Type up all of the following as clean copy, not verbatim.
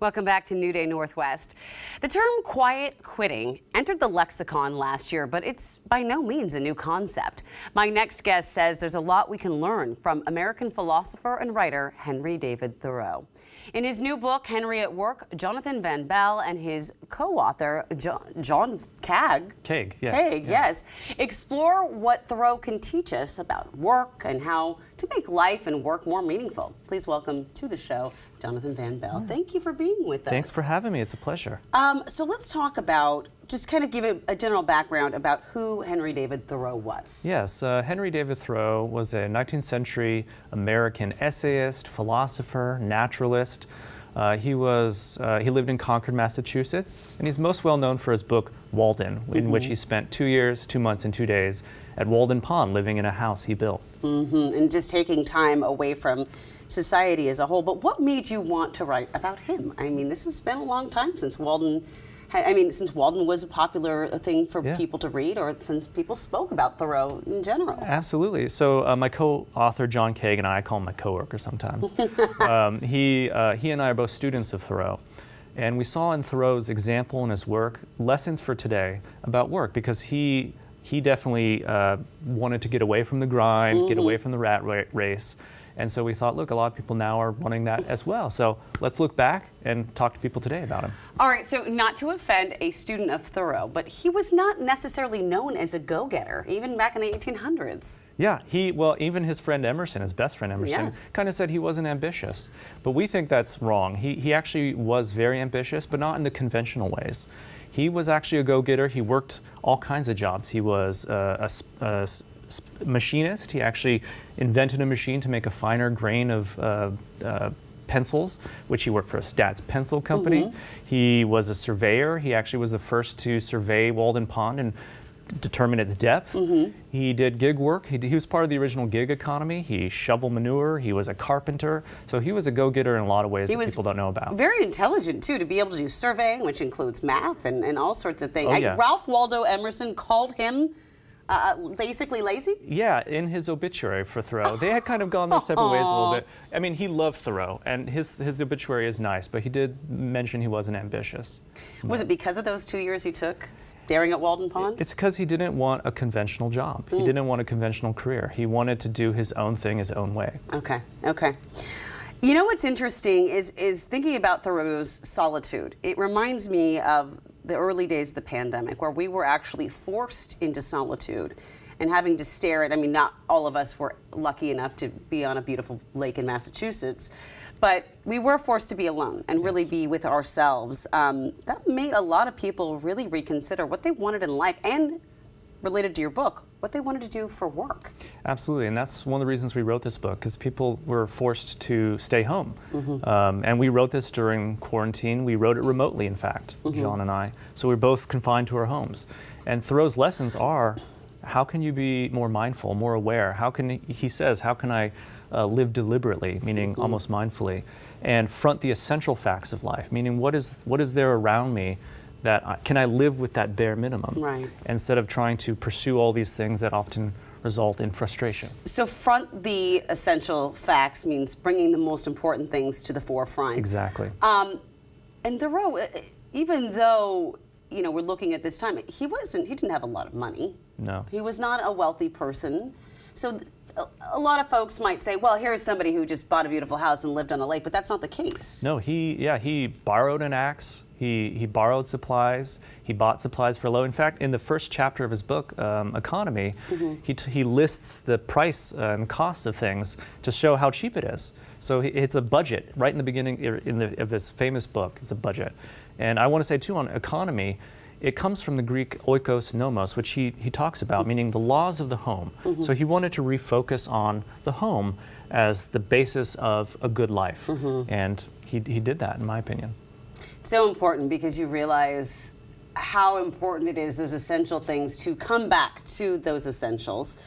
Welcome back to New Day Northwest. The term quiet quitting entered the lexicon last year, but it's by no means a new concept. My next guest says there's a lot we can learn from American philosopher and writer Henry David Thoreau. In his new book, Henry at Work, Jonathan Van Belle and his co-author, John Cagg, yes, explore what Thoreau can teach us about work and how to make life and work more meaningful. Please welcome to the show, Jonathan Van Belle. Thank you for being with us. Thanks for having me. It's a pleasure. So let's talk about, just kind of give a general background about who Henry David Thoreau was. Yes, Henry David Thoreau was a 19th century American essayist, philosopher, naturalist. He lived in Concord, Massachusetts, and he's most well known for his book Walden, in which he spent 2 years, 2 months, and 2 days at Walden Pond, living in a house he built. And just taking time away from society as a whole. But what made you want to write about him? I mean, this has been a long time since Walden. Since Walden was a popular thing for people to read, or since people spoke about Thoreau in general. Absolutely. So my co-author John Cagg and I call him my coworker sometimes. He and I are both students of Thoreau, and we saw in Thoreau's example in his work lessons for today about work, because he definitely wanted to get away from the grind, get away from the rat race. And so we thought, look, a lot of people now are wanting that as well. So let's look back and talk to people today about him. All right, so not to offend a student of Thoreau, but he was not necessarily known as a go-getter, even back in the 1800s. Yeah, even his friend Emerson, his best friend Emerson, kind of said he wasn't ambitious. But we think that's wrong. He actually was very ambitious, but not in the conventional ways. He was actually a go-getter. He worked all kinds of jobs. He was a machinist. He actually invented a machine to make a finer grain of pencils, which he worked for his dad's pencil company. He was a surveyor. He actually was the first to survey Walden Pond and determine its depth. He did gig work. He was part of the original gig economy. He shoveled manure. He was a carpenter. So he was a go-getter in a lot of ways that people don't know about. Very intelligent, too, to be able to do surveying, which includes math and all sorts of things. Oh, yeah. Ralph Waldo Emerson called him basically lazy? Yeah, in his obituary for Thoreau. They had kind of gone their separate ways a little bit. I mean, he loved Thoreau, and his obituary is nice, but he did mention he wasn't ambitious. Was it because of those 2 years he took staring at Walden Pond? It's because he didn't want a conventional job. He didn't want a conventional career. He wanted to do his own thing his own way. Okay. You know what's interesting is thinking about Thoreau's solitude. It reminds me of the early days of the pandemic, where we were actually forced into solitude and having to stare at, not all of us were lucky enough to be on a beautiful lake in Massachusetts, but we were forced to be alone and really be with ourselves. That made a lot of people really reconsider what they wanted in life, and related to your book, what they wanted to do for work. Absolutely, and that's one of the reasons we wrote this book, because people were forced to stay home. And we wrote this during quarantine. We wrote it remotely, in fact, John and I. So we're both confined to our homes. And Thoreau's lessons are, how can you be more mindful, more aware? He says, how can I live deliberately, meaning almost mindfully, and front the essential facts of life, meaning what is there around me that can I live with that bare minimum, instead of trying to pursue all these things that often result in frustration. So front the essential facts means bringing the most important things to the forefront. Exactly. And Thoreau, even though we're looking at this time, he didn't have a lot of money. No. He was not a wealthy person. So a lot of folks might say, well, here's somebody who just bought a beautiful house and lived on a lake, but that's not the case. No, he borrowed an axe. He borrowed supplies. He bought supplies for low. In fact, in the first chapter of his book, Economy, he lists the price and costs of things to show how cheap it is. So it's a budget right in the beginning of this famous book. It's a budget. And I want to say too, on economy, it comes from the Greek oikos nomos, which he talks about, meaning the laws of the home. So he wanted to refocus on the home as the basis of a good life. And he did that, in my opinion. So important, because you realize how important it is, those essential things, to come back to those essentials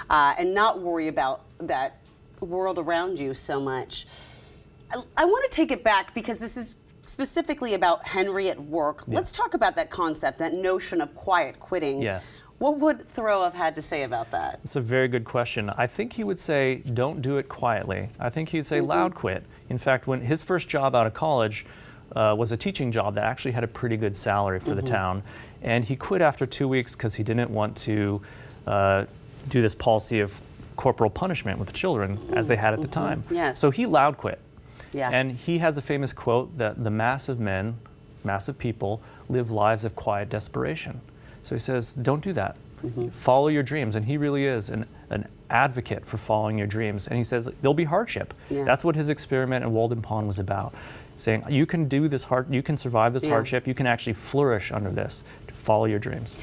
and not worry about that world around you so much. I want to take it back, because this is specifically about Henry at Work. Let's talk about that concept, that notion of quiet quitting. Yes. What would Thoreau have had to say about that? It's a very good question. I think he would say, don't do it quietly. I think he'd say loud quit. In fact, when his first job out of college was a teaching job that actually had a pretty good salary for the town. And he quit after 2 weeks because he didn't want to do this policy of corporal punishment with the children as they had at the time. Yes. So he loud quit. Yeah. And he has a famous quote that the mass of men, mass of people, live lives of quiet desperation. So he says, don't do that. Follow your dreams. And he really is an advocate for following your dreams. And he says, there'll be hardship. Yeah. That's what his experiment in Walden Pond was about. Saying, you can do this you can survive this hardship, you can actually flourish under this. Follow your dreams.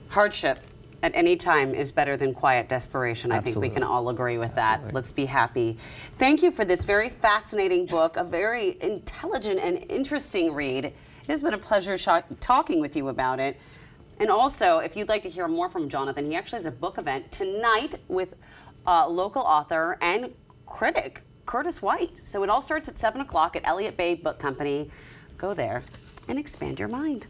Hardship at any time is better than quiet desperation. Absolutely. I think we can all agree with Absolutely. that. Let's be happy. Thank you for this very fascinating book, a very intelligent and interesting read. It has been a pleasure talking with you about it. And also, if you'd like to hear more from Jonathan, he actually has a book event tonight with local author and critic Curtis White. So it all starts at 7 o'clock at Elliott Bay Book Company. Go there and expand your mind.